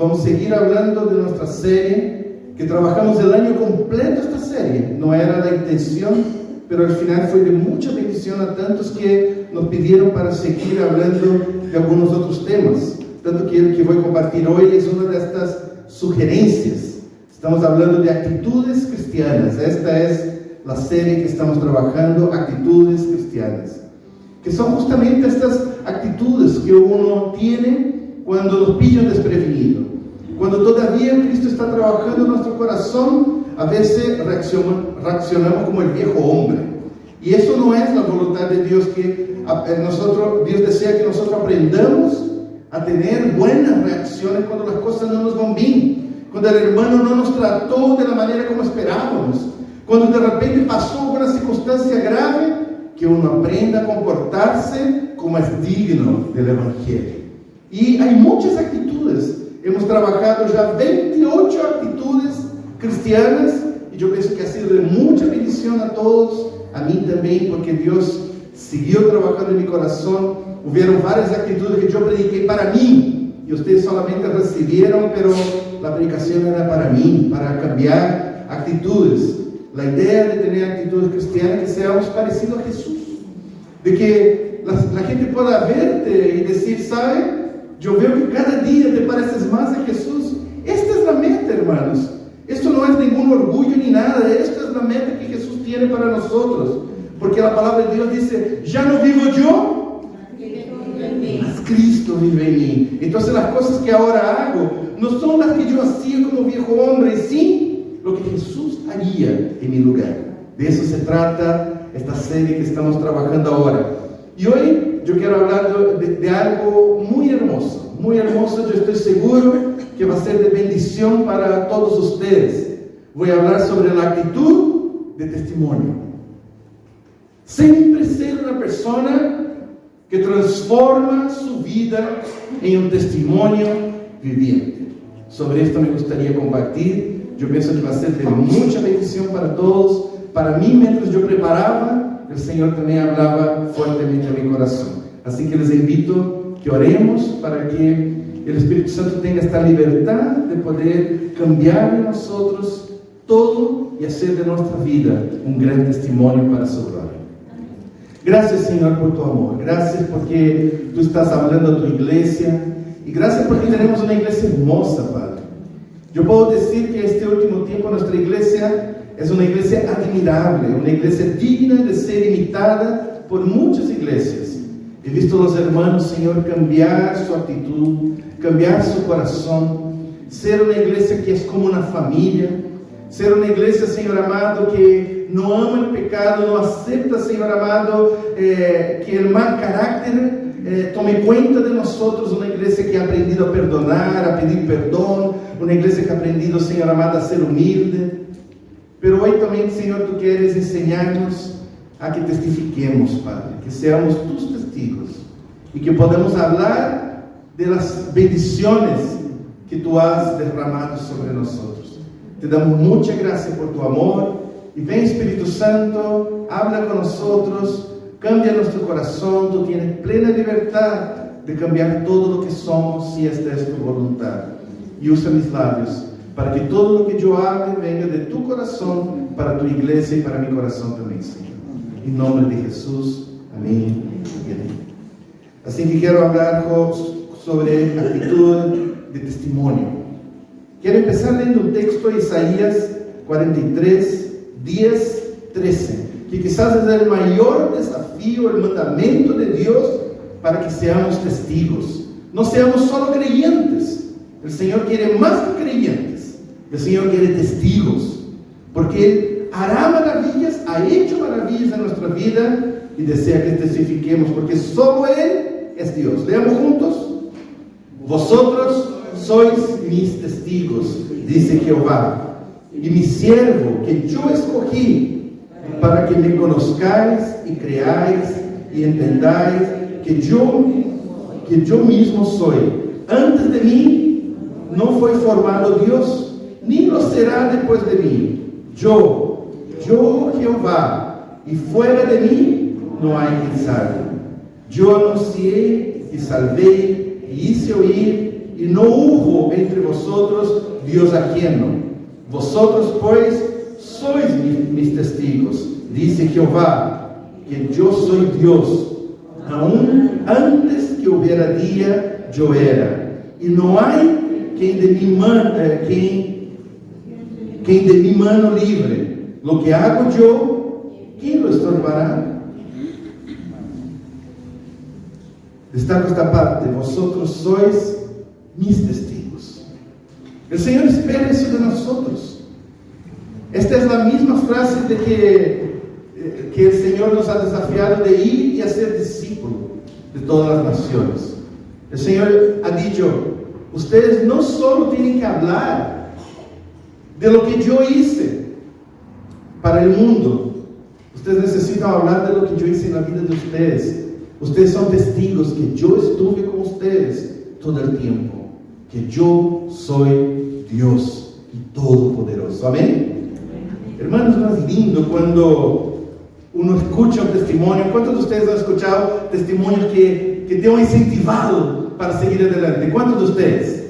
vamos a seguir hablando de nuestra serie, que trabajamos el año completo esta serie. No era la intención, pero al final fue de mucha bendición a tantos que nos pidieron para seguir hablando de algunos otros temas. Tanto que el que voy a compartir hoy es una de estas sugerencias. Estamos hablando de actitudes cristianas. Esta es la serie que estamos trabajando, actitudes cristianas, que son justamente estas actitudes que uno tiene cuando nos pillan desprevenido, cuando todavía Cristo está trabajando en nuestro corazón. A veces reaccionamos como el viejo hombre, y eso no es la voluntad de Dios, que Dios desea que nosotros aprendamos a tener buenas reacciones cuando las cosas no nos van bien, cuando el hermano no nos trató de la manera como esperábamos, cuando de repente pasó una circunstancia grave, que uno aprenda a comportarse como es digno del Evangelio. Y hay muchas actitudes. Hemos trabajado ya 28 actitudes cristianas, y yo pienso que ha sido de mucha bendición a todos, a mí también, porque Dios siguió trabajando en mi corazón. Hubieron varias actitudes que yo prediqué para mí, y ustedes solamente recibieron, pero la predicación era para mí, para cambiar actitudes. La idea de tener actitudes cristianas, que seamos parecidos a Jesús, de que la gente pueda verte y decir, ¿sabe? Yo veo que cada día te pareces más a Jesús. Esta es la meta, hermanos. Esto no es ningún orgullo ni nada. Esta es la meta que Jesús tiene para nosotros, porque la palabra de Dios dice, ya no vivo yo, mas Cristo vive en mí. Entonces las cosas que ahora hago no son las que yo hacía como viejo hombre, sí lo que Jesús haría en mi lugar. De eso se trata esta serie que estamos trabajando ahora. Y hoy yo quiero hablar de algo muy hermoso, muy hermoso. Yo estoy seguro que va a ser de bendición para todos ustedes. Voy a hablar sobre la actitud de testimonio. Siempre ser una persona que transforma su vida en un testimonio viviente. Sobre esto me gustaría compartir. Yo pienso que va a ser de mucha bendición para todos. Para mí, mientras yo preparaba, el Señor también hablaba fuertemente a mi corazón. Así que les invito que oremos para que el Espíritu Santo tenga esta libertad de poder cambiar en nosotros todo y hacer de nuestra vida un gran testimonio para su gloria. Gracias, Señor, por tu amor. Gracias porque tú estás hablando a tu iglesia, y gracias porque tenemos una iglesia hermosa, Padre. Yo puedo decir que este último tiempo nuestra iglesia es una iglesia admirable, una iglesia digna de ser imitada por muchas iglesias. He visto a los hermanos, Señor, cambiar su actitud, cambiar su corazón, ser una iglesia que es como una familia, ser una iglesia, Señor amado, que no ama el pecado, no acepta, Señor amado, que el mal carácter tome cuenta de nosotros, una iglesia que ha aprendido a perdonar, a pedir perdón, una iglesia que ha aprendido, Señor amado, a ser humilde. Pero hoy también, Señor, tú quieres enseñarnos a que testifiquemos, Padre, que seamos tus testigos y que podamos hablar de las bendiciones que tú has derramado sobre nosotros. Te damos mucha gracias por tu amor, y ven, Espíritu Santo, habla con nosotros, cambia nuestro corazón. Tú tienes plena libertad de cambiar todo lo que somos, si esta es tu voluntad. Y usa mis labios para que todo lo que yo hable venga de tu corazón para tu iglesia y para mi corazón también, Señor. En nombre de Jesús, amén y amén. Así que quiero hablar sobre actitud de testimonio. Quiero empezar leyendo un texto de Isaías 43, 10, 13, que quizás es el mayor desafío, el mandamiento de Dios para que seamos testigos. No seamos solo creyentes. El Señor quiere más que creyentes. El Señor quiere testigos, porque Él hará maravillas, ha hecho maravillas en nuestra vida, y desea que testifiquemos, porque solo Él es Dios. Leamos juntos. Vosotros sois mis testigos, dice Jehová, y mi siervo que yo escogí, para que me conozcáis y creáis y entendáis que yo mismo soy. Antes de mí no fue formado Dios, ni lo será después de mí. Yo Jehová, y fuera de mí no hay quien salve. Yo anuncié y salvé y hice oír, y no hubo entre vosotros Dios ajeno. Vosotros pues sois mis testigos, dice Jehová, que yo soy Dios. Aún antes que hubiera día, yo era. Y no hay quien de mi mano libre. Lo que hago yo, ¿quién lo estorbará? Destaco esta parte: vosotros sois mis testigos. El Señor espera eso de nosotros. Esta es la misma frase de que el Señor nos ha desafiado de ir y hacer discípulos de todas las naciones. El Señor ha dicho: ustedes no solo tienen que hablar de lo que yo hice para el mundo, ustedes necesitan hablar de lo que yo hice en la vida de ustedes. Ustedes son testigos que yo estuve con ustedes todo el tiempo, que yo soy Dios y Todopoderoso. Amén. Hermanos, es más lindo cuando uno escucha un testimonio. ¿Cuántos de ustedes han escuchado testimonios que te han incentivado para seguir adelante? ¿Cuántos de ustedes?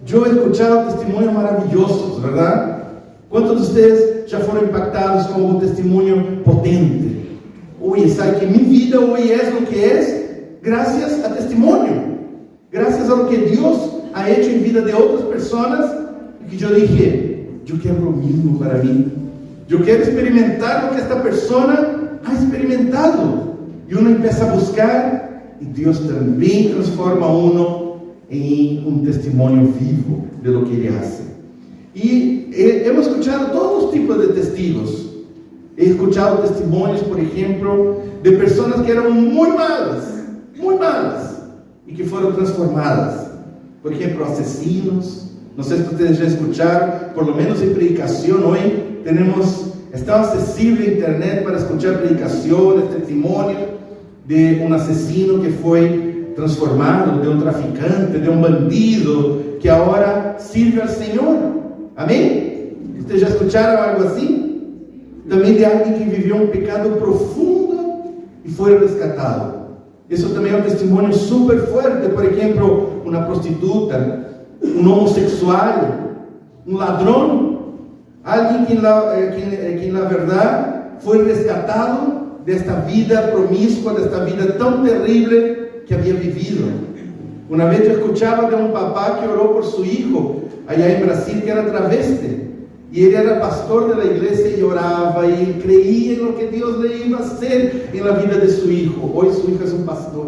Yo he escuchado testimonios maravillosos, ¿verdad? ¿Cuántos de ustedes ya fueron impactados con un testimonio potente? Oye, ¿sabe que mi vida hoy es lo que es? Gracias a testimonio, gracias a lo que Dios ha hecho en vida de otras personas, y que yo dije: yo quiero lo mismo para mí. Yo quiero experimentar lo que esta persona ha experimentado. Y uno empieza a buscar, y Dios también transforma a uno en un testimonio vivo de lo que Él hace. Y hemos escuchado todos los tipos de testigos. He escuchado testimonios, por ejemplo, de personas que eran muy malas, y que fueron transformadas. Por ejemplo, asesinos. No sé si ustedes ya escucharon, por lo menos en predicación hoy está accesible internet para escuchar predicaciones, testimonios de un asesino que fue transformado, de un traficante, de un bandido, que ahora sirve al Señor. Amén. ¿Ustedes ya escucharon algo así? También de alguien que vivió un pecado profundo y fue rescatado. Eso también es un testimonio súper fuerte. Por ejemplo, una prostituta, un homosexual, un ladrón, alguien que en la verdad fue rescatado de esta vida promiscua, de esta vida tan terrible que había vivido. Una vez yo escuchaba de un papá que oró por su hijo allá en Brasil, que era travesti. Y él era pastor de la iglesia y oraba y creía en lo que Dios le iba a hacer en la vida de su hijo. Hoy su hijo es un pastor,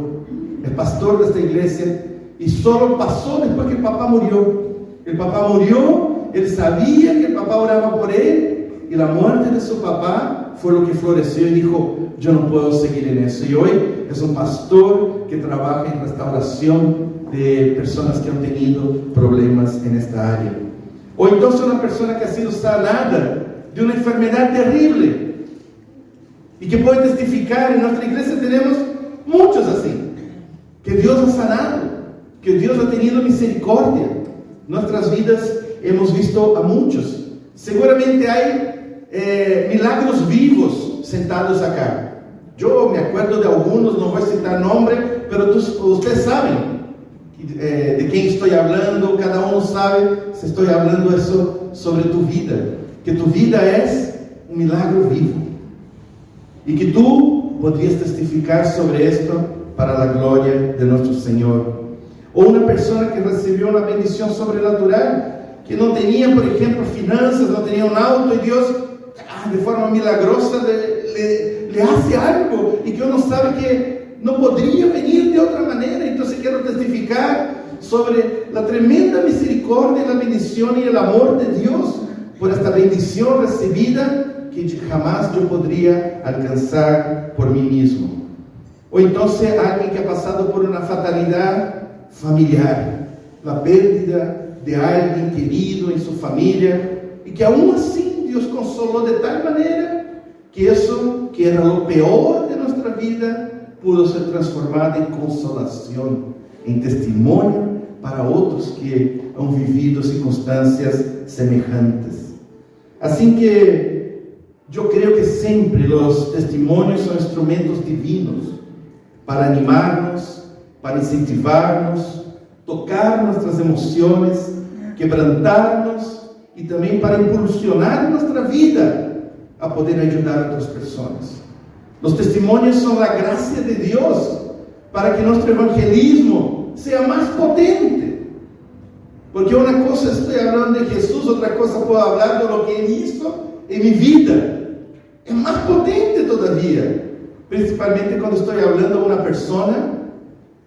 el pastor de esta iglesia, y solo pasó después que el papá murió. El papá murió, él sabía que el papá oraba por él, y la muerte de su papá fue lo que floreció y dijo: yo no puedo seguir en eso. Y hoy es un pastor que trabaja en restauración de personas que han tenido problemas en esta área. O entonces una persona que ha sido sanada de una enfermedad terrible y que puede testificar. En nuestra iglesia tenemos muchos así, que Dios ha sanado, que Dios ha tenido misericordia. En nuestras vidas hemos visto a muchos. Seguramente hay milagros vivos sentados acá. Yo me acuerdo de algunos, no voy a citar nombre, pero ustedes saben de quién estoy hablando. Cada uno sabe si estoy hablando eso sobre tu vida, que tu vida es un milagro vivo y que tú podrías testificar sobre esto para la gloria de nuestro Señor. O una persona que recibió una bendición sobrenatural, que no tenía, por ejemplo, finanzas, no tenía un auto, y Dios de forma milagrosa le hace algo, y que uno sabe que no podría venir de otra manera. Entonces quiero testificar sobre la tremenda misericordia, la bendición y el amor de Dios por esta bendición recibida que jamás yo podría alcanzar por mí mismo. O entonces alguien que ha pasado por una fatalidad familiar, la pérdida de alguien querido en su familia, y que aún así Dios consoló de tal manera que eso que era lo peor de nuestra vida pudo ser transformado en consolación, en testimonio para otros que han vivido circunstancias semejantes. Así que yo creo que siempre los testimonios son instrumentos divinos para animarnos, para incentivarnos, tocar nuestras emociones, quebrantarnos y también para impulsionar nuestra vida a poder ayudar a otras personas. Los testimonios son la gracia de Dios para que nuestro evangelismo sea más potente. Porque una cosa estoy hablando de Jesús, otra cosa puedo hablar de lo que Él hizo en mi vida. Es más potente todavía, principalmente cuando estoy hablando de una persona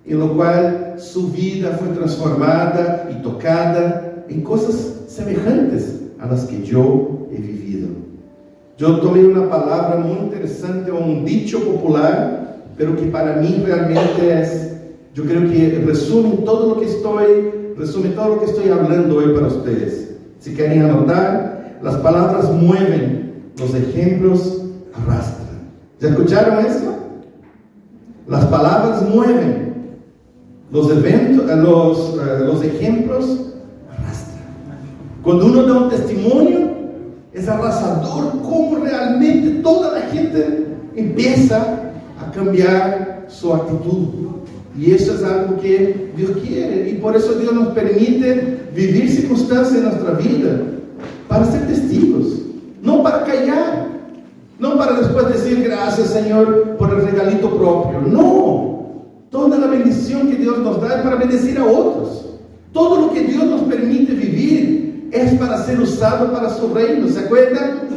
en lo cual su vida fue transformada y tocada en cosas semejantes a las que yo he vivido. Yo tomé una palabra muy interesante, un dicho popular, pero que para mí realmente es, yo creo que resume todo lo que estoy hablando hoy para ustedes. Si quieren anotar, las palabras mueven, los ejemplos arrastran. ¿Ya escucharon eso? Las palabras mueven, los ejemplos arrastran. Cuando uno da un testimonio, es arrasador cómo realmente toda la gente empieza a cambiar su actitud. Y eso es algo que Dios quiere. Y por eso Dios nos permite vivir circunstancias en nuestra vida para ser testigos, no para callar, no para después decir gracias Señor por el regalito propio. No, toda la bendición que Dios nos da es para bendecir a otros. Todo lo que Dios nos permite vivir es para ser usado para su reino. ¿Se acuerdan?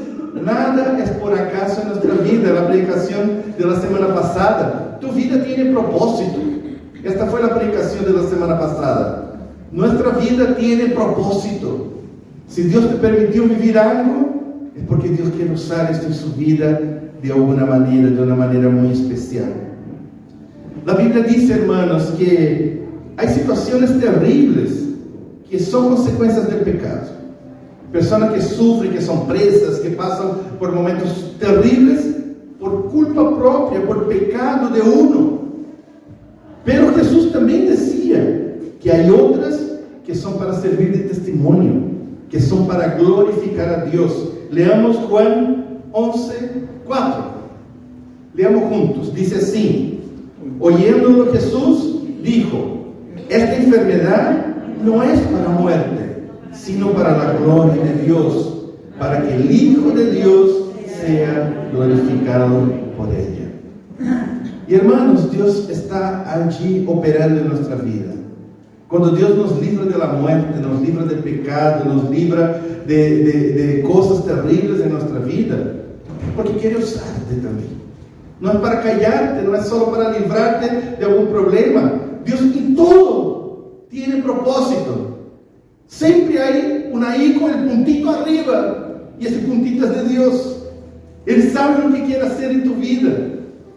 Nada es por acaso en nuestra vida. La predicación de la semana pasada, tu vida tiene propósito. Esta fue la predicación de la semana pasada. Nuestra vida tiene propósito. Si Dios te permitió vivir algo, es porque Dios quiere usar esto en su vida de alguna manera, de una manera muy especial. La Biblia dice, hermanos, que hay situaciones terribles que son consecuencias del pecado. Personas que sufren, que son presas, que pasan por momentos terribles por culpa propia, por pecado de uno. Pero Jesús también decía que hay otras que son para servir de testimonio, que son para glorificar a Dios. Leamos Juan 11:4. Leamos juntos. Dice así: oyéndolo Jesús dijo: esta enfermedad no es para muerte, sino para la gloria de Dios, para que el Hijo de Dios sea glorificado por ella. Y hermanos, Dios está allí operando en nuestra vida. Cuando Dios nos libra de la muerte, nos libra del pecado, nos libra de cosas terribles en nuestra vida, porque quiere usarte también. No es para callarte, no es solo para librarte de algún problema. Dios en todo tiene propósito. Siempre hay una I con el puntito arriba, y ese puntito es de Dios. Él sabe lo que quiere hacer en tu vida.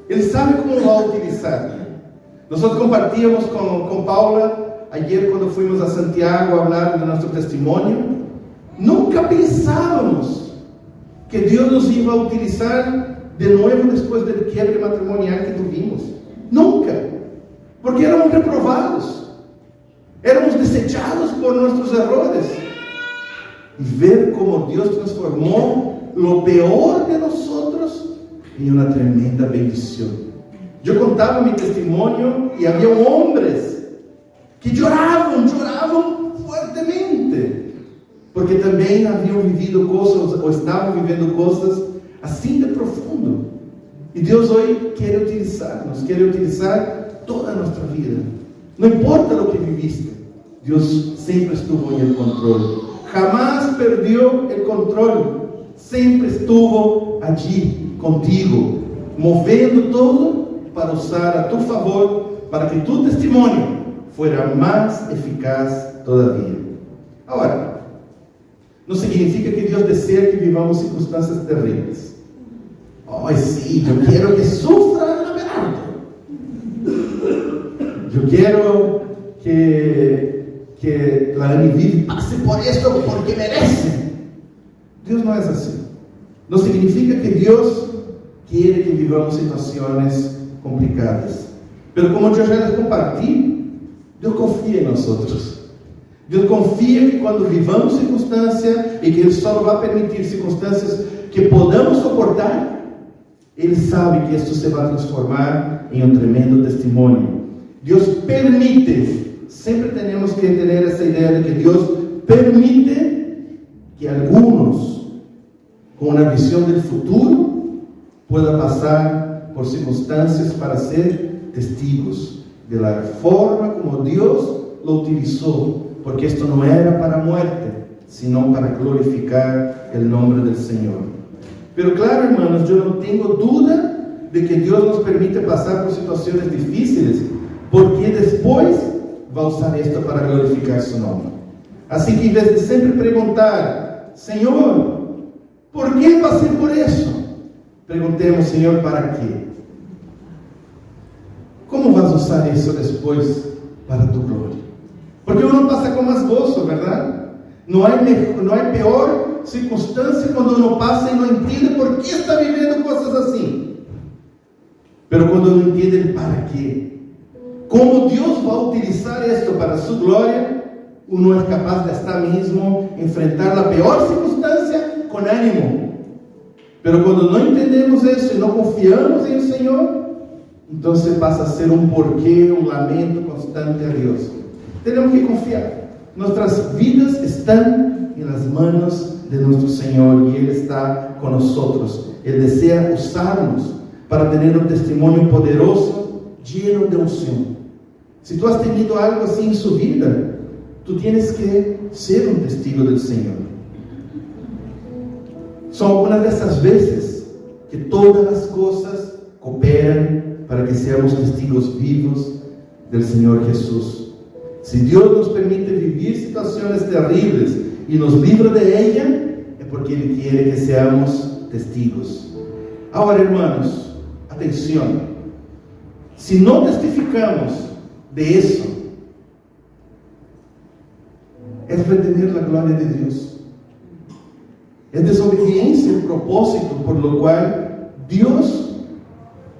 Él sabe cómo lo va a utilizar. Nosotros compartíamos con Paula ayer cuando fuimos a Santiago a hablar de nuestro testimonio. Nunca pensábamos que Dios nos iba a utilizar de nuevo después del quiebre matrimonial que tuvimos. Nunca. Porque éramos reprobados. Éramos desechados por nuestros errores. Y ver cómo Dios transformó lo peor de nosotros en una tremenda bendición. Yo contaba mi testimonio y había hombres que lloraban fuertemente, porque también habían vivido cosas o estaban viviendo cosas así de profundo. Y Dios hoy quiere utilizarnos, quiere utilizar toda nuestra vida. No importa lo que viviste, Dios siempre estuvo en el control. Jamás perdió el control. Siempre estuvo allí contigo, moviendo todo para usar a tu favor, para que tu testimonio fuera más eficaz todavía. Ahora, no significa que Dios desea que vivamos circunstancias terribles. Ay, sí, yo quiero que sufra Abelardo. Yo quiero que la Aniviv pase por esto porque merece. Dios no es así. No significa que Dios quiere que vivamos situaciones complicadas. Pero como yo ya les compartí, Dios confía en nosotros. Dios confía que cuando vivamos circunstancias y que Él solo va a permitir circunstancias que podamos soportar, Él sabe que esto se va a transformar en un tremendo testimonio. Dios permite siempre tenemos que tener esa idea de que Dios permite que algunos, con una visión del futuro, puedan pasar por circunstancias para ser testigos de la forma como Dios lo utilizó, porque esto no era para muerte, sino para glorificar el nombre del Señor. Pero claro, hermanos, yo no tengo duda de que Dios nos permite pasar por situaciones difíciles, porque después va a usar esto para glorificar su nombre. Así que en vez de siempre preguntar, Señor, ¿por qué pasé por eso? Preguntemos, Señor, ¿para qué? ¿Cómo vas a usar eso después para tu gloria? Porque uno pasa con más gozo, ¿verdad? No hay peor circunstancia cuando uno pasa y no entiende por qué está viviendo cosas así. Pero cuando uno entiende el para qué, cómo Dios va a utilizar esto para su gloria, uno es capaz de hasta mismo enfrentar la peor circunstancia con ánimo. Pero cuando no entendemos eso y no confiamos en el Señor, entonces pasa a ser un porqué, un lamento constante a Dios. Tenemos que confiar. Nuestras vidas están en las manos de nuestro Señor y Él está con nosotros. Él desea usarnos para tener un testimonio poderoso, lleno de unción. Si tú has tenido algo así en su vida, tú tienes que ser un testigo del Señor. Son algunas de esas veces que todas las cosas cooperan para que seamos testigos vivos del Señor Jesús. Si Dios nos permite vivir situaciones terribles y nos libra de ellas, es porque Él quiere que seamos testigos. Ahora, hermanos, atención. Si no testificamos de eso, es retener la gloria de Dios. Es desobediencia el propósito por lo cual Dios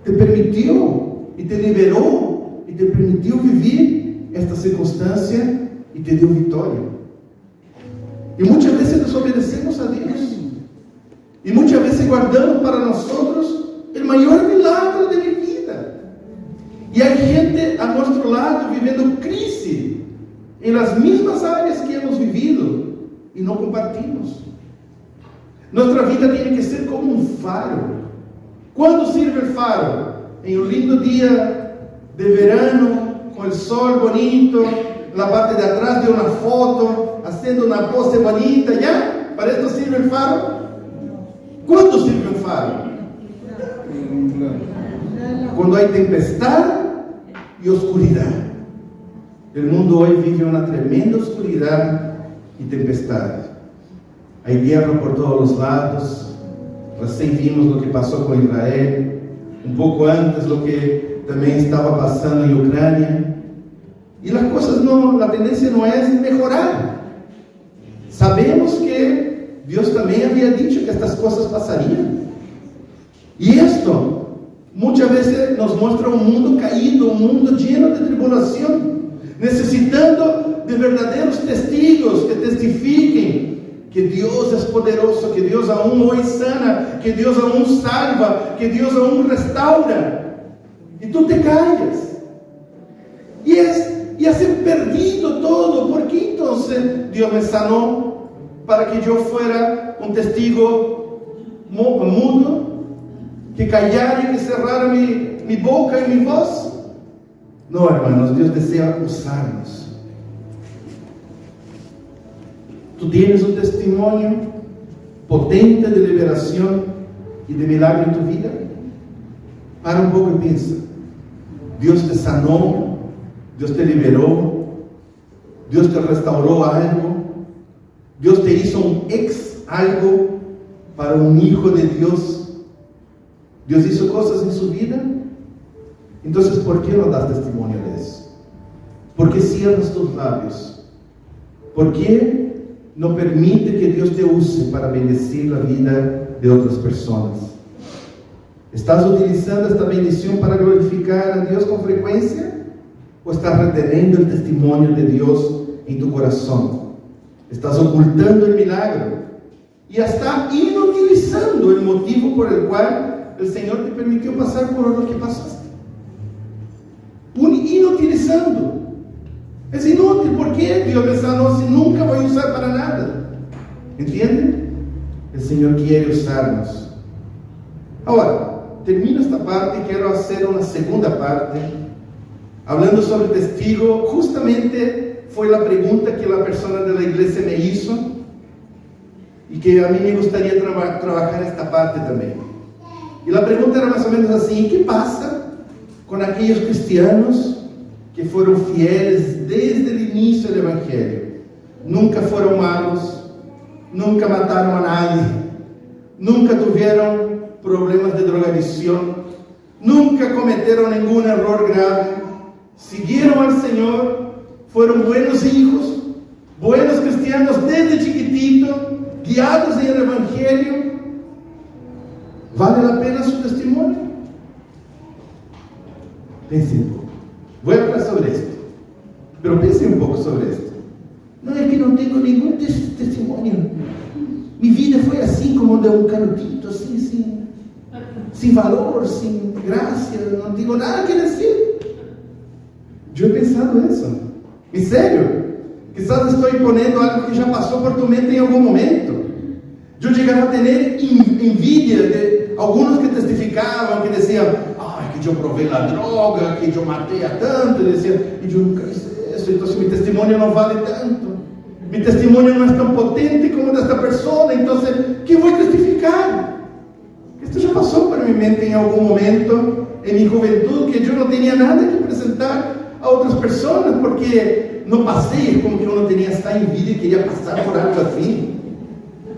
te permitió y te liberó y te permitió vivir esta circunstancia y te dio victoria. Y muchas veces desobedecemos a Dios. Y muchas veces guardamos para nosotros el mayor milagro de mi vida. Y hay gente a nuestro lado viviendo crisis en las mismas áreas que hemos vivido y no compartimos. Nuestra vida tiene que ser como un faro. ¿Cuándo sirve el faro? En un lindo día de verano, con el sol bonito, la parte de atrás de una foto, haciendo una pose bonita, ¿ya? ¿Para esto sirve el faro? ¿Cuándo sirve un faro? Cuando hay tempestad y oscuridad. El mundo hoy vive una tremenda oscuridad y tempestad. Hay guerra por todos los lados. Recién vimos lo que pasó con Israel. Un poco antes lo que también estaba pasando en Ucrania. Y las cosas la tendencia no es mejorar. Sabemos que Dios también había dicho que estas cosas pasarían. Y esto muchas veces nos muestra un mundo caído, un mundo lleno de tribulación, necesitando de verdaderos testigos que testifiquen que Dios es poderoso, que Dios aún hoy sana, que Dios aún salva, que Dios aún restaura. Y tú te callas. Y has perdido todo. ¿Por qué entonces Dios me sanó? Para que yo fuera un testigo mudo, que callara y que cerrara mi boca y mi voz. No, hermanos, Dios desea usarnos. Tú tienes un testimonio potente de liberación y de milagro en tu vida. Para un poco y piensa. Dios te sanó, Dios te liberó, Dios te restauró algo, Dios te hizo un algo para un hijo de Dios. Dios hizo cosas en su vida. Entonces, ¿por qué no das testimonio de eso? ¿Por qué cierras tus labios? ¿Por qué no permite que Dios te use para bendecir la vida de otras personas? ¿Estás utilizando esta bendición para glorificar a Dios con frecuencia? ¿O estás reteniendo el testimonio de Dios en tu corazón? ¿Estás ocultando el milagro? Y hasta inutilizando el motivo por el cual el Señor te permitió pasar por lo que pasaste. Inutilizando. Es inútil. ¿Por qué? Dios pensaba, no, si nunca voy a usar para nada. ¿Entienden? El Señor quiere usarnos. Ahora, termino esta parte y quiero hacer una segunda parte, hablando sobre testigo. Justamente fue la pregunta que la persona de la iglesia me hizo y que a mí me gustaría trabajar esta parte también. Y la pregunta era más o menos así: ¿qué pasa con aquellos cristianos que fueron fieles desde el inicio del Evangelio? Nunca fueron malos, nunca mataron a nadie, nunca tuvieron problemas de drogadicción, nunca cometieron ningún error grave, siguieron al Señor, fueron buenos hijos, buenos cristianos desde chiquitito, guiados en el Evangelio. ¿Vale la pena su testimonio? Piensen un poco. Voy a hablar sobre esto, pero piensen un poco sobre esto. No, es que no tengo ningún testimonio. Mi vida fue así, como de un canutito, así, sin valor, sin gracia, no tengo nada que decir. Yo he pensado eso. En serio. Quizás estoy poniendo algo que ya pasó por tu mente en algún momento. Yo llegaba a tener envidia de algunos que testificaban, que decían: ay, que yo probé la droga, que yo maté a tanto, y decían, y yo nunca hice eso, entonces mi testimonio no vale tanto, mi testimonio no es tan potente como el de esta persona, entonces, ¿qué voy a testificar? Esto ya pasó por mi mente en algún momento, en mi juventud, que yo no tenía nada que presentar a otras personas, porque no pasé, como que uno tenía esta envidia y quería pasar por algo así.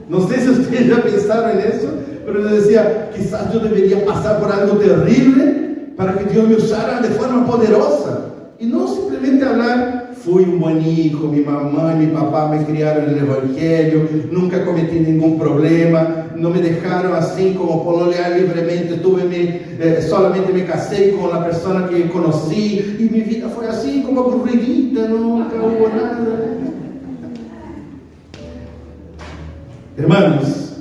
No sé si ustedes ya pensaron en eso, pero yo decía, quizás yo debería pasar por algo terrible para que Dios me usara de forma poderosa. Y no simplemente hablar, fui un buen hijo, mi mamá y mi papá me criaron en el Evangelio, nunca cometí ningún problema, no me dejaron así como pololear libremente, solamente me casé con la persona que conocí, y mi vida fue así como aburridita, nunca hubo nada. Hermanos,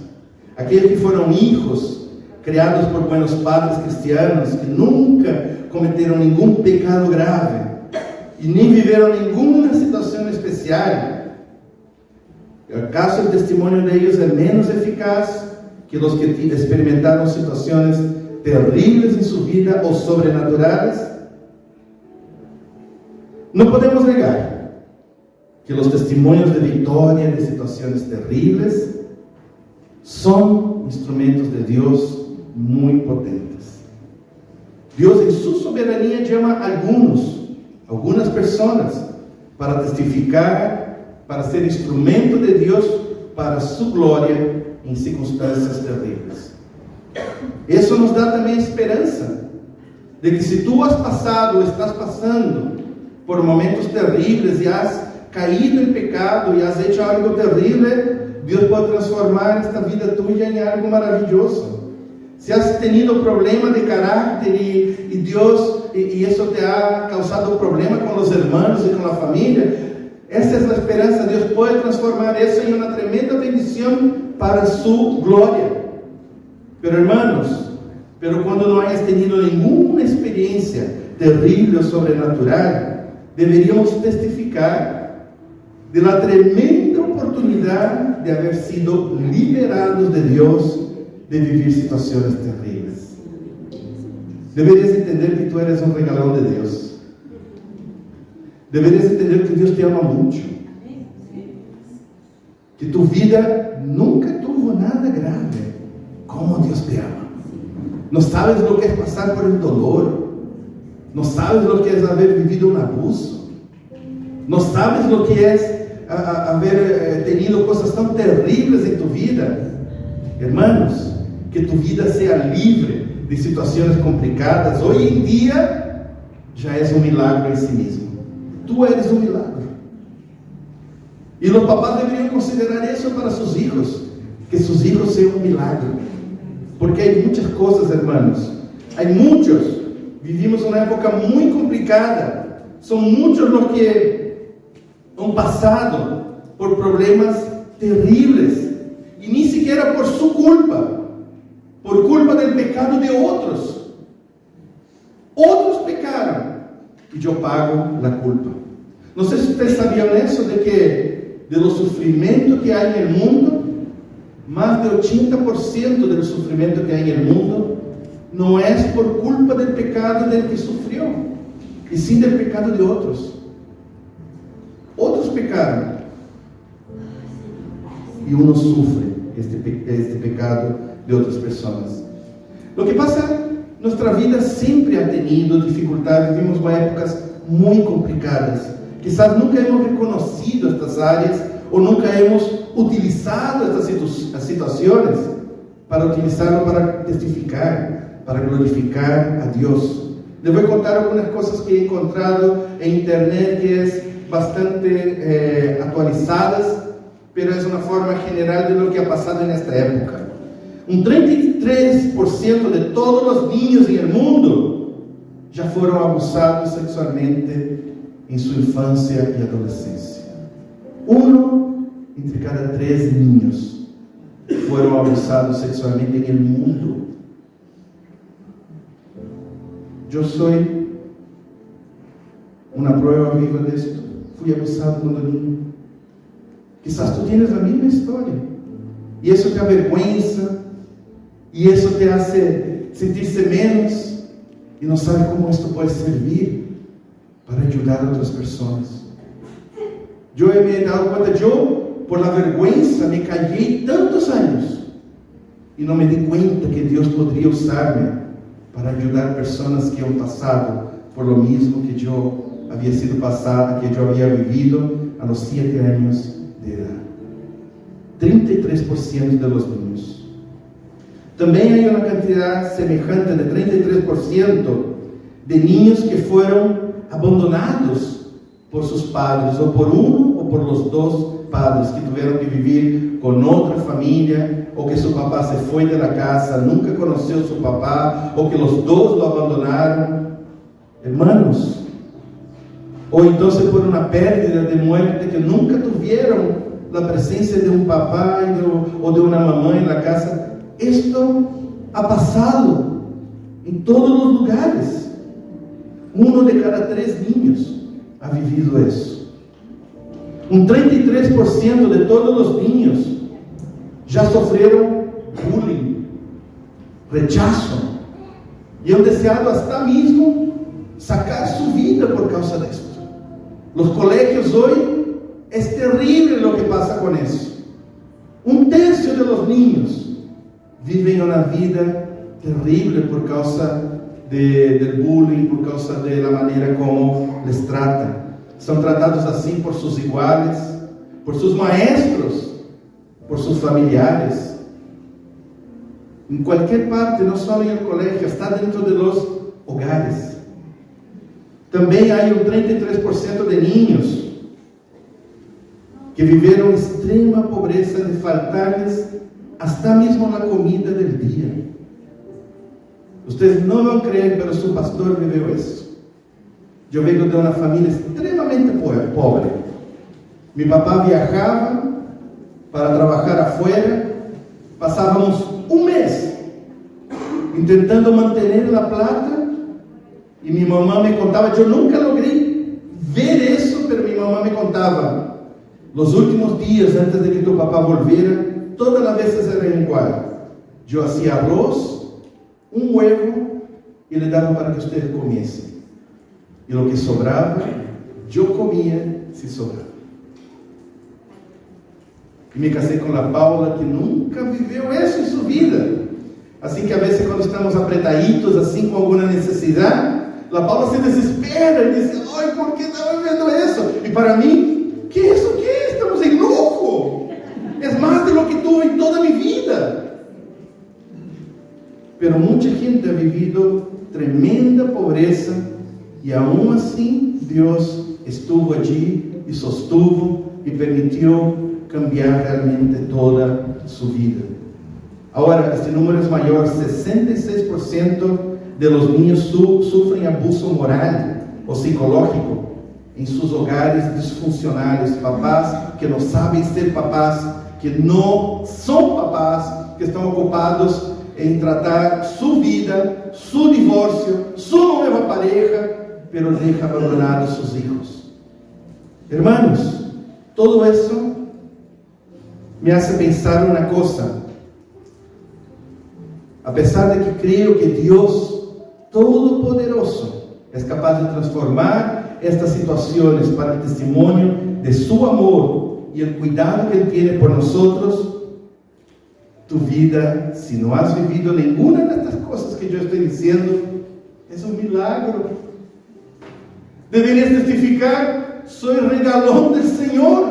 aquellos que fueron hijos criados por buenos padres cristianos, que nunca cometieron ningún pecado grave y ni vivieron ninguna situación especial, ¿acaso el testimonio de ellos es menos eficaz que los que experimentaron situaciones terribles en su vida o sobrenaturales? No podemos negar que los testimonios de victoria en situaciones terribles son instrumentos de Dios muy potentes. Dios en su soberanía llama a algunas personas para testificar, para ser instrumento de Dios para su gloria en circunstancias terribles. Eso nos da también esperanza de que si tú has pasado o estás pasando por momentos terribles y has caído en pecado y has hecho algo terrible, Dios puede transformar esta vida tuya en algo maravilloso. Si has tenido problemas de carácter y Dios, y eso te ha causado problemas con los hermanos y con la familia, esa es la esperanza. Dios puede transformar eso en una tremenda bendición para su gloria. Pero hermanos, cuando no hayas tenido ninguna experiencia terrible o sobrenatural, deberíamos testificar de la tremenda oportunidad de haber sido liberados de Dios de vivir situaciones terribles. Deberías entender que tú eres un regalón de Dios. Deberías entender que Dios te ama mucho, que tu vida nunca tuvo nada grave. ¿Cómo Dios te ama? No sabes lo que es pasar por el dolor, no sabes lo que es haber vivido un abuso, no sabes lo que es haber tenido cosas tan terribles en tu vida. Hermanos, que tu vida sea libre de situaciones complicadas hoy en día ya es un milagro en sí mismo. Tú eres un milagro. Y los papás deberían considerar eso para sus hijos, que sus hijos sean un milagro, porque hay muchas cosas, hermanos, hay muchos. Vivimos una época muy complicada, son muchos los que han pasado por problemas terribles, y ni siquiera por su culpa, por culpa del pecado de otros. Otros pecaron y yo pago la culpa. No sé si ustedes sabían eso, de que de los sufrimientos que hay en el mundo, más del 80% del sufrimiento que hay en el mundo no es por culpa del pecado del que sufrió, y sí del pecado de otros. Otros pecaron y uno sufre este pecado de otras personas. Lo que pasa, nuestra vida siempre ha tenido dificultades, vivimos épocas muy complicadas. Quizás nunca hemos reconocido estas áreas o nunca hemos utilizado estas situaciones para utilizarlo para testificar, para glorificar a Dios. Les voy a contar algunas cosas que he encontrado en internet que es bastante actualizadas, pero es una forma general de lo que ha pasado en esta época. Un 33% de todos los niños en el mundo ya fueron abusados sexualmente en su infancia y adolescencia. 1 entre cada 3 niños fueron abusados sexualmente en el mundo. Yo soy una prueba viva de esto. Fui abusado cuando niño. Quizás tú tienes la misma historia, y eso te avergüenza, y eso te hace sentirse menos, y no sabes cómo esto puede servir para ayudar a otras personas. Yo me he dado cuenta, yo por la vergüenza me callé tantos años, y no me di cuenta que Dios podría usarme para ayudar a personas que han pasado por lo mismo que yo había sido pasada, que yo había vivido a los 7 años de edad. 33% de los niños. También hay una cantidad semejante de 33% de niños que fueron abandonados por sus padres, o por uno o por los 2 padres, que tuvieron que vivir con otra familia, o que su papá se fue de la casa, nunca conoció a su papá, o que los 2 lo abandonaron. Hermanos, o entonces por una pérdida de muerte, que nunca tuvieron la presencia de un papá o de una mamá en la casa. Esto ha pasado en todos los lugares. 1 de cada 3 niños ha vivido eso. Un 33% de todos los niños ya sufrieron bullying, rechazo, y han deseado hasta mismo sacar su vida por causa de esto. Los colegios hoy, es terrible lo que pasa con eso. 1/3 de los niños viven una vida terrible por causa del bullying, por causa de la manera como les tratan. Son tratados así por sus iguales, por sus maestros, por sus familiares. En cualquier parte, no solo en el colegio, está dentro de los hogares. También hay un 33% de niños que vivieron extrema pobreza, de faltarles hasta mismo la comida del día. Ustedes no van a creer, pero su pastor vivió eso. Yo vengo de una familia extremadamente pobre. Mi papá viajaba para trabajar afuera. Pasábamos un mes intentando mantener la plata, y mi mamá me contaba, yo nunca logré ver eso, pero mi mamá me contaba, los últimos días antes de que tu papá volviera, todas las veces era igual. Yo hacía arroz, un huevo, y le daba para que ustedes comiesen. Y lo que sobraba, yo comía si sobraba. Y me casé con la Paula, que nunca vivió eso en su vida. Así que a veces cuando estamos apretaditos, así con alguna necesidad, la Paula se desespera y dice, ay, ¿por qué estaba viviendo eso? Y para mí, ¿qué es eso? ¿Qué? Estamos en lujo. Es más de lo que tuve en toda mi vida. Pero mucha gente ha vivido tremenda pobreza, y aún así Dios estuvo allí y sostuvo y permitió cambiar realmente toda su vida. Ahora, este número es mayor. 66% de los niños sufren abuso moral o psicológico en sus hogares disfuncionales. Papás que no saben ser papás, que no son papás, que están ocupados en tratar su vida, su divorcio, su nueva pareja, pero dejan abandonados sus hijos. Hermanos, todo eso me hace pensar una cosa. A pesar de que creo que Dios Todopoderoso es capaz de transformar estas situaciones para el testimonio de su amor y el cuidado que Él tiene por nosotros, tu vida, si no has vivido ninguna de estas cosas que yo estoy diciendo, es un milagro. Deberías testificar: soy regalón del Señor.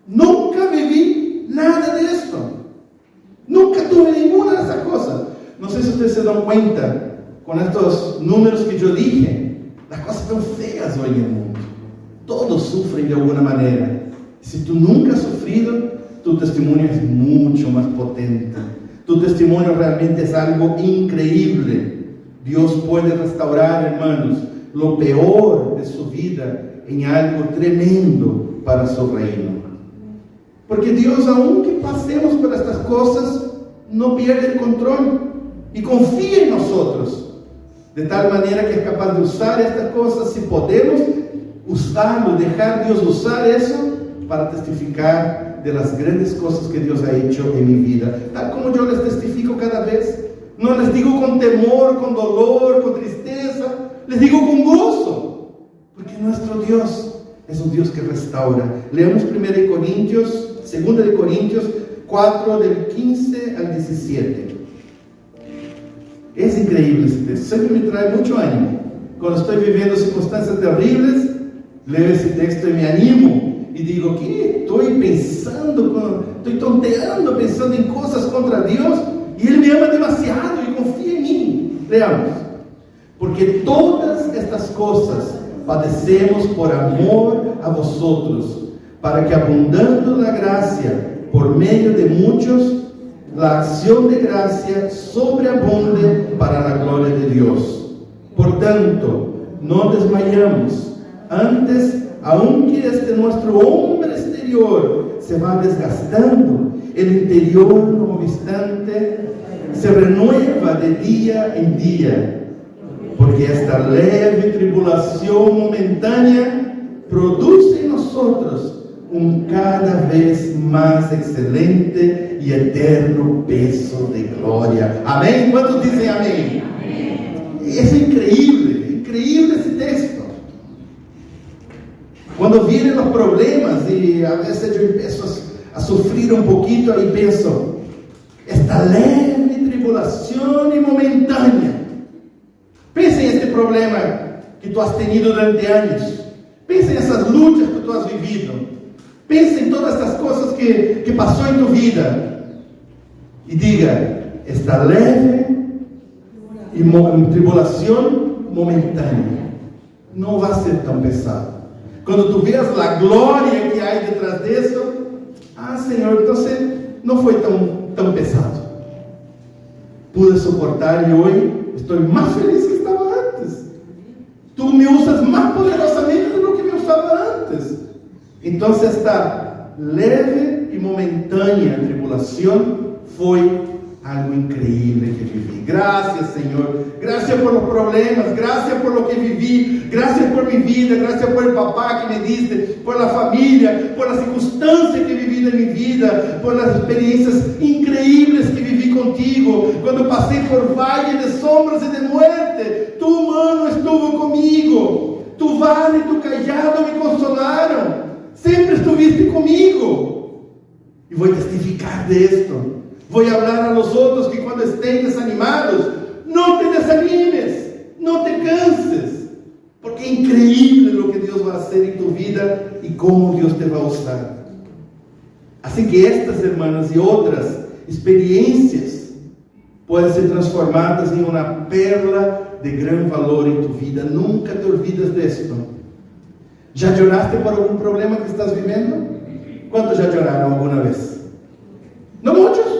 Nunca viví nada de esto. Nunca tuve ninguna de esas cosas. No sé si ustedes se dan cuenta con estos números que yo dije. Las cosas están feas hoy en el mundo. Todos sufren de alguna manera. Si tú nunca has sufrido, tu testimonio es mucho más potente. Tu testimonio realmente es algo increíble. Dios puede restaurar, hermanos, lo peor de su vida en algo tremendo para su reino. Porque Dios, aunque pasemos por estas cosas, no pierde el control y confía en nosotros, de tal manera que es capaz de usar estas cosas, si podemos usarlo, dejar Dios usar eso para testificar de las grandes cosas que Dios ha hecho en mi vida, tal como yo les testifico cada vez. No les digo con temor, con dolor, con tristeza, les digo con gozo, porque nuestro Dios es un Dios que restaura. Leamos 2 de Corintios 4, del 15 al 17. Es increíble ese texto, siempre me trae mucho ánimo. Cuando estoy viviendo circunstancias terribles, leo ese texto y me animo y digo: ¿qué? Estoy pensando, estoy tonteando, pensando en cosas contra Dios, y Él me ama demasiado y confía en mí. Leamos: porque todas estas cosas padecemos por amor a vosotros, para que, abundando la gracia por medio de muchos, la acción de gracia sobreabunde para la gloria de Dios. Por tanto, no desmayamos. Antes, aunque nuestro hombre exterior se va desgastando, el interior, no obstante, se renueva de día en día, porque esta leve tribulación momentánea produce en nosotros un cada vez más excelente y eterno peso de gloria. Amén. ¿Cuántos dicen amén? Amén. Es increíble ese texto. Cuando vienen los problemas y a veces yo empiezo a sufrir un poquito y pienso: esta leve tribulación y momentánea. Piensa en este problema que tú has tenido durante años. Piensa en esas luchas que tú has vivido. Piensa en todas estas cosas que pasó en tu vida. Y diga: esta leve y tribulación momentánea no va a ser tan pesado. Cuando tú veas la gloria que hay detrás de eso, Señor, entonces no fue tan pesado. Pude soportar y hoy estoy más feliz que estaba antes. Tú me usas más poderosamente de lo que me usaba antes. Entonces esta leve y momentánea tribulación fue algo increíble que viví. Gracias, Señor. Gracias por los problemas. Gracias por lo que viví. Gracias por mi vida. Gracias por el papá que me diste. Por la familia. Por las circunstancias que he vivido en mi vida. Por las experiencias increíbles que viví contigo. Cuando pasé por valles de sombras y de muerte, tu mano estuvo conmigo. Tu vara y tu callado me consolaron. Siempre estuviste conmigo. Y voy a testificar de esto. Voy a hablar a los otros que cuando estén desanimados, no te desanimes, no te canses, porque es increíble lo que Dios va a hacer en tu vida y cómo Dios te va a usar. Así que estas, hermanas, y otras experiencias pueden ser transformadas en una perla de gran valor en tu vida. Nunca te olvides de esto. ¿Ya lloraste por algún problema que estás viviendo? ¿Cuántos ya lloraron alguna vez? ¿No muchos?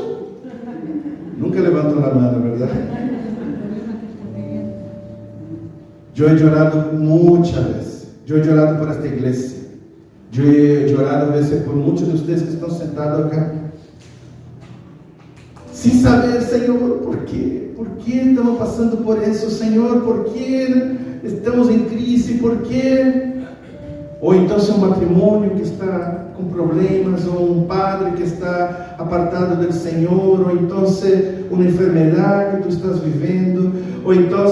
Nunca levanto la mano, ¿verdad? Yo he llorado muchas veces. Yo he llorado por esta iglesia. Yo he llorado a veces por muchos de ustedes que están sentados acá. Sin saber, Señor, ¿por qué? ¿Por qué estamos pasando por eso, Señor? ¿Por qué estamos en crisis? ¿Por qué? ou então um matrimônio que está com problemas, ou um padre que está apartado do Senhor, ou então uma enfermidade que tu estás vivendo, ou então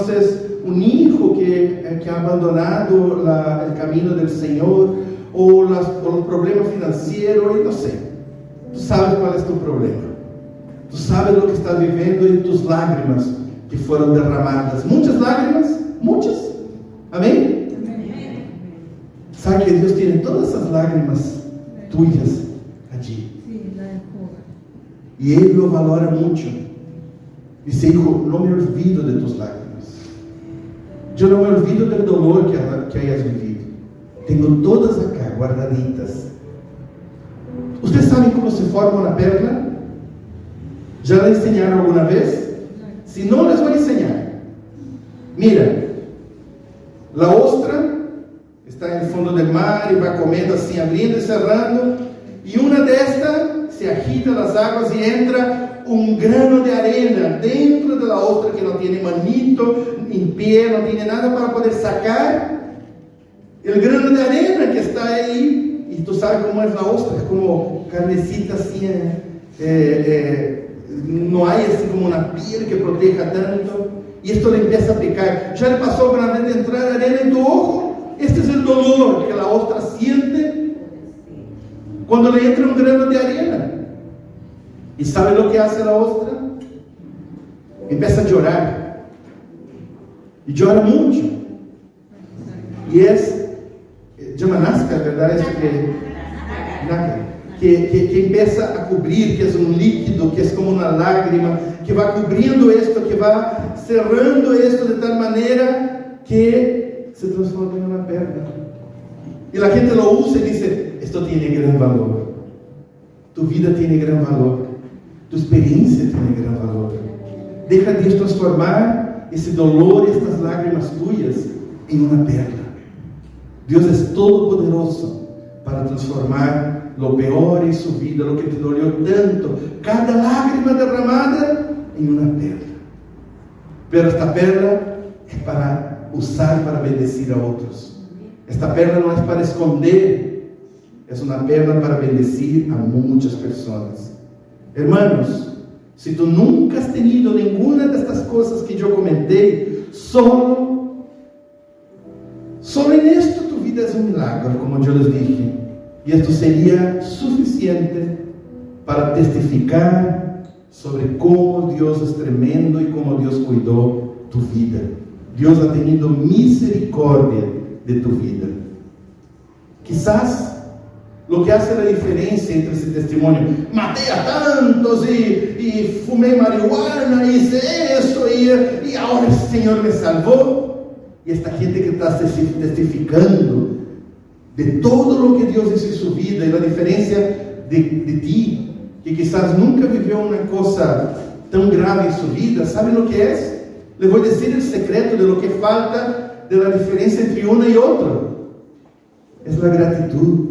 um hijo que ha abandonado o caminho do Senhor, ou os problemas financeiros, e não sei. Tu sabes qual é o teu problema. Tu sabes o que estás vivendo e tus lágrimas que foram derramadas. Muitas lágrimas, muitas. Amém? Sabe que Deus tem todas essas lágrimas tuyas allí. E Ele lo valora muito. Dice, hijo, não me olvido de tus lágrimas. Eu não me olvido do dolor que hayas vivido. Tenho todas acá guardaditas. Vocês sabem como se forma uma perla? Já lhe ensinaram alguma vez? Se não, les vou ensinar. Mira, a ostra está no fundo do mar e vai comendo assim, abrindo e cerrando, e uma destas se agita nas águas e entra um grano de arena dentro da ostra que não tem manito, em pé, não tem nada para poder sacar o grano de arena que está aí. E tu sabes como é a ostra, é como carnecita assim, não há assim como uma piel que proteja tanto, e isto le empieza a picar. Já le passou para de entrar arena em tu ojo. Este é o dolor que a ostra siente quando le entra um grano de arena. E sabe o que hace a ostra? Empieza a chorar, e chora muito, e chama Nazca, verdade? Que empieza a cobrir, que é um líquido, que é como uma lágrima, que vai cobrindo isto, que vai cerrando isto de tal maneira que se transforma em uma perla. E a gente lo usa e diz: esto tiene gran valor. Tu vida tiene gran valor. Tu experiência tiene gran valor. Deja Deus transformar esse dolor, estas lágrimas tuyas, em uma perla. Deus é todo poderoso para transformar lo peor em sua vida, lo que te dolió tanto, cada lágrima derramada, em uma perla. Pero esta perla é para usar para bendecir a outros. Esta perla não é para esconder, é uma perla para bendecir a muitas pessoas. Hermanos, se tu nunca has tenido nenhuma destas coisas que eu comentei, solo en esto tu vida es un milagro, como yo les dije, y esto sería suficiente para testificar sobre cómo Dios es tremendo y cómo Dios cuidó tu vida. Dios ha tenido misericordia de tu vida. Quizás lo que hace la diferencia entre ese testimonio: maté a tantos y fumé marihuana, hice eso y ahora el Señor me salvó. Y esta gente que está testificando de todo lo que Dios hizo en su vida, y la diferencia de ti, que quizás nunca vivió una cosa tan grave en su vida, ¿saben lo que es? Les voy a decir el secreto de lo que falta, de la diferencia entre uno y otro. Es la gratitud.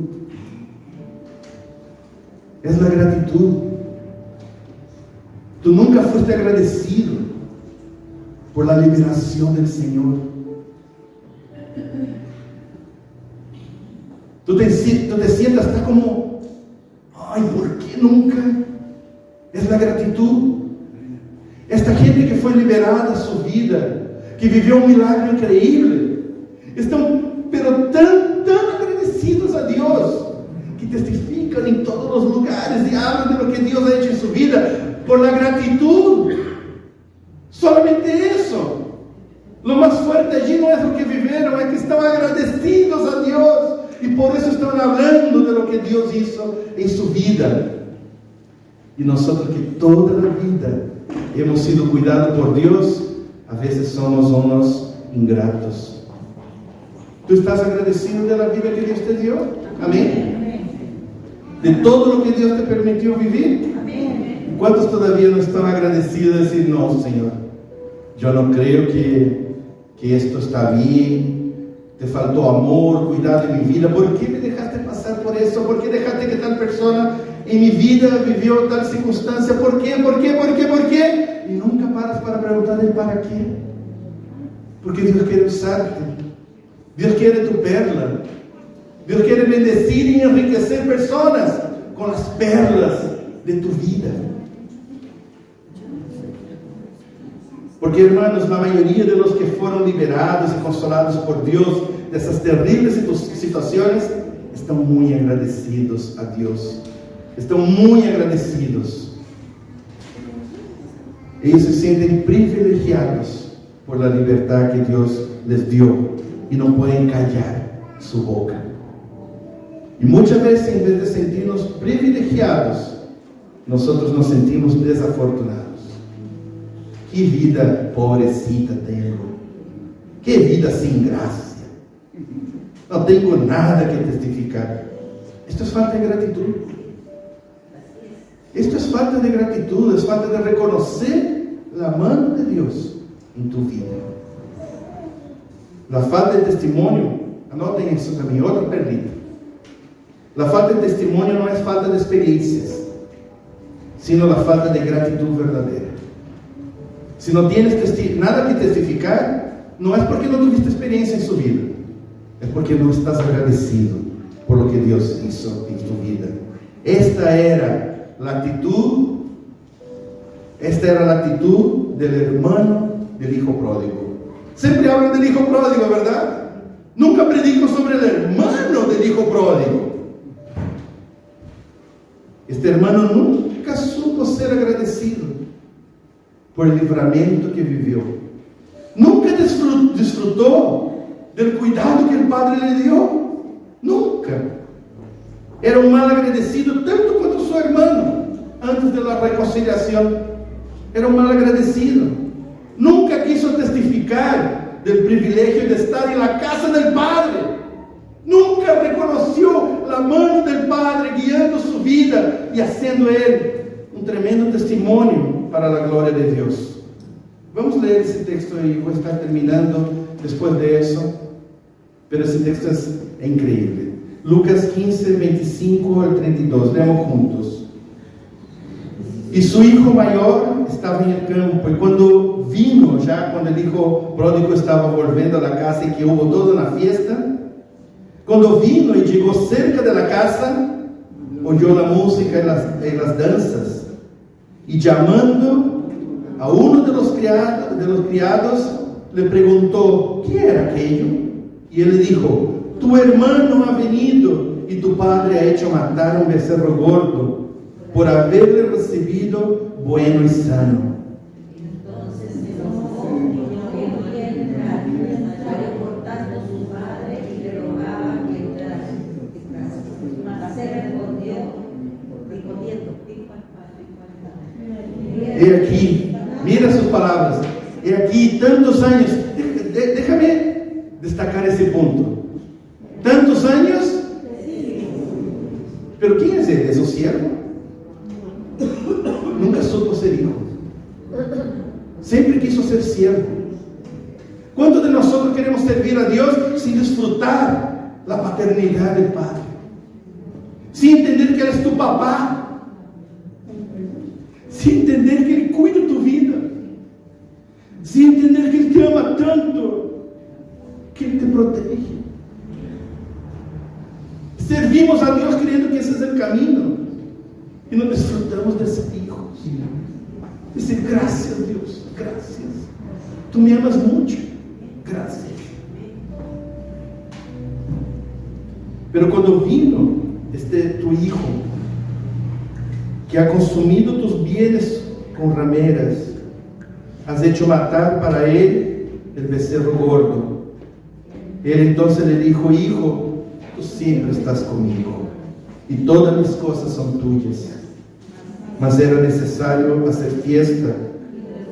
Es la gratitud. Tú nunca fuiste agradecido por la liberación del Señor. Tú te sientas hasta como, ay, ¿por qué nunca? Es la gratitud. Esta gente que foi liberada de su vida, que vivió un milagro increíble, están pero tan agradecidos a Dios, que testifican en todos los lugares y hablan de lo que Dios ha hecho en su vida, por la gratitud. Solamente eso. Lo más fuerte allí no es lo que vivieron, es que estaban agradecidos a Dios, y por eso están hablando de lo que Dios hizo en su vida. Y nosotros, que toda la vida hemos sido cuidados por Dios, a veces somos unos ingratos. ¿Tú estás agradecido de la vida que Dios te dio? Amén. De todo lo que Dios te permitió vivir. Amén. ¿Cuántos todavía no están agradecidos de decir: no, Señor, yo no creo que esto está bien, te faltó amor, cuidado en mi vida, ¿por qué me dejaste pasar por eso? ¿Por qué dejaste que tal persona en mi vida vivió tal circunstancia? ¿Por qué? Y nunca paras para preguntarle para qué. Porque Dios quiere usarte. Dios quiere tu perla. Dios quiere bendecir y enriquecer personas con las perlas de tu vida. Porque, hermanos, la mayoría de los que fueron liberados y consolados por Dios de esas terribles situaciones están muy agradecidos a Dios. Están muy agradecidos. Ellos se sienten privilegiados por la libertad que Dios les dio y no pueden callar su boca. Y muchas veces, en vez de sentirnos privilegiados, nosotros nos sentimos desafortunados. ¡Qué vida pobrecita tengo! ¡Qué vida sin gracia! No tengo nada que testificar. Esto es falta de gratitud. Esto es falta de gratitud, es falta de reconocer la mano de Dios en tu vida. La falta de testimonio, anoten eso también, otra perlita. La falta de testimonio no es falta de experiencias, sino la falta de gratitud verdadera. Si no tienes nada que testificar, no es porque no tuviste experiencia en su vida, es porque no estás agradecido por lo que Dios hizo en tu vida. Esta era la actitud del hermano del hijo pródigo. Siempre hablan del hijo pródigo, ¿verdad? Nunca predico sobre el hermano del hijo pródigo. Este hermano nunca supo ser agradecido por el libramiento que vivió. Nunca disfrutó del cuidado que el Padre le dio. Nunca. Era un mal agradecido tanto cuanto su hermano antes de la reconciliación. Era un mal agradecido. Nunca quiso testificar del privilegio de estar en la casa del Padre. Nunca reconoció la mano del Padre guiando su vida y haciendo él un tremendo testimonio para la gloria de Dios. Vamos a leer ese texto y voy a estar terminando después de eso, pero ese texto es increíble. Lucas 15, 25 al 32, leamos juntos. Y su hijo mayor estaba en el campo, y cuando el hijo pródigo estaba volviendo a la casa y que hubo toda una fiesta, cuando vino y llegó cerca de la casa, oyó la música y las danzas, y llamando a uno de los criados, le preguntó, ¿qué era aquello? Y él le dijo, tu hermano ha venido y tu padre ha hecho matar un becerro gordo por haberle recibido bueno y sano. Entonces He aquí, mira sus palabras, he aquí tantos años, déjame destacar ese punto, tantos años, pero ¿quién es él? ¿Es un siervo? Nunca supo ser hijo, siempre quiso ser siervo. ¿Cuántos de nosotros queremos servir a Dios sin disfrutar la paternidad del Padre? Sin entender que Él es tu papá, sin entender que Él cuida tu vida, sin entender que Él te ama tanto, que Él te protege. Servimos a Dios creyendo que ese es el camino y no disfrutamos de ser hijos. Dice, gracias Dios, gracias. Tú me amas mucho, gracias. Pero cuando vino tu hijo, que ha consumido tus bienes con rameras, has hecho matar para él el becerro gordo. Él entonces le dijo, hijo, tú siempre estás conmigo y todas mis cosas son tuyas. Mas era necesario hacer fiesta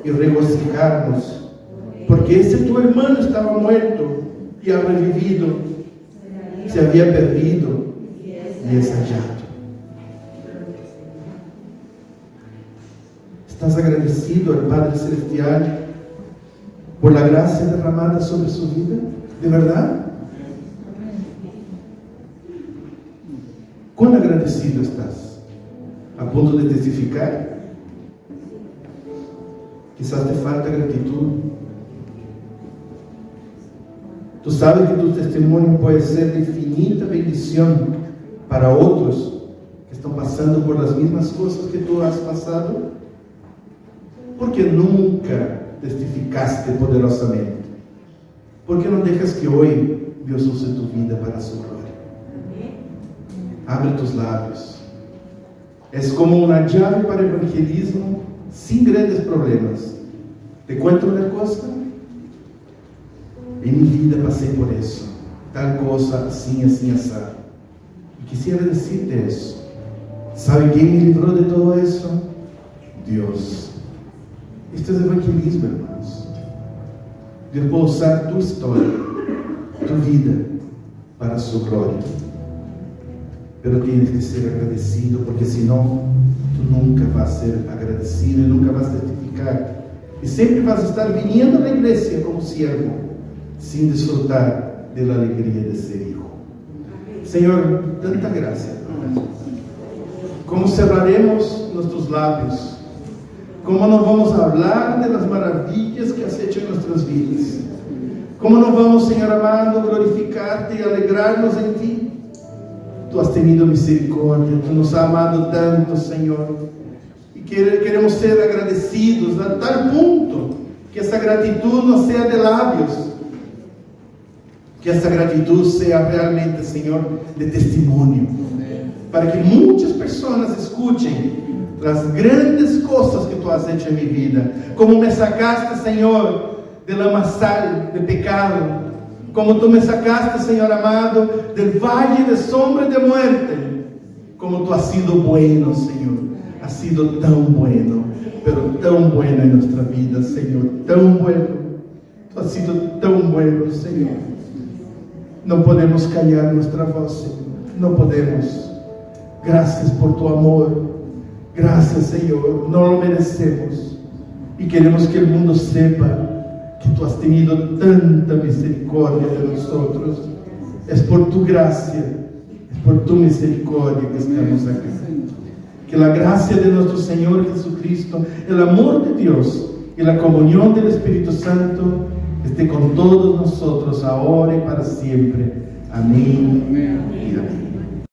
y regocijarnos, porque ese tu hermano estaba muerto y ha revivido, se había perdido y es hallado. ¿Estás agradecido al Padre Celestial por la gracia derramada sobre su vida? ¿De verdad? ¿Cuán agradecido estás? ¿A punto de testificar? Quizás te falta gratitud. Tú sabes que tu testimonio puede ser de infinita bendición para otros que están pasando por las mismas cosas que tú has pasado. Porque nunca testificaste poderosamente. ¿Por qué no dejas que hoy Dios use tu vida para su gloria? Abre tus labios. Es como una llave para el evangelismo sin grandes problemas. ¿Te cuento una cosa? En mi vida pasé por eso. Tal cosa, así, así, así. Y quisiera decirte eso. ¿Sabe quién me libró de todo eso? Dios. Esto es evangelismo, hermanos. Dios puede usar tu historia, tu vida, para su gloria. Pero tienes que ser agradecido, porque si no, tú nunca vas a ser agradecido y nunca vas a testificar. Y siempre vas a estar viniendo a la iglesia como siervo, sin disfrutar de la alegría de ser hijo. Señor, tanta gracia. ¿Cómo cerraremos nuestros labios? ¿Cómo nos vamos a hablar de las maravillas que has hecho en nuestras vidas? ¿Cómo nos vamos, Señor amado, a glorificarte y alegrarnos en ti? Tú has tenido misericordia, tú nos has amado tanto, Señor. Y queremos ser agradecidos a tal punto que esa gratitud no sea de labios, que esa gratitud sea realmente, Señor, de testimonio. Para que muchas personas escuchen las grandes cosas que tú has hecho en mi vida. Como me sacaste, Señor, del amasal de pecado. Como tú me sacaste, Señor amado, del valle de sombra y de muerte. Como tú has sido bueno, Señor. Has sido tan bueno, pero tan bueno en nuestra vida, Señor. Tan bueno. Tú has sido tan bueno, Señor. No podemos callar nuestra voz, Señor. No podemos. Gracias por tu amor. Gracias, Señor. No lo merecemos. Y queremos que el mundo sepa que tú has tenido tanta misericordia de nosotros. Es por tu gracia, es por tu misericordia que estamos aquí. Que la gracia de nuestro Señor Jesucristo, el amor de Dios y la comunión del Espíritu Santo esté con todos nosotros ahora y para siempre. Amén y amén.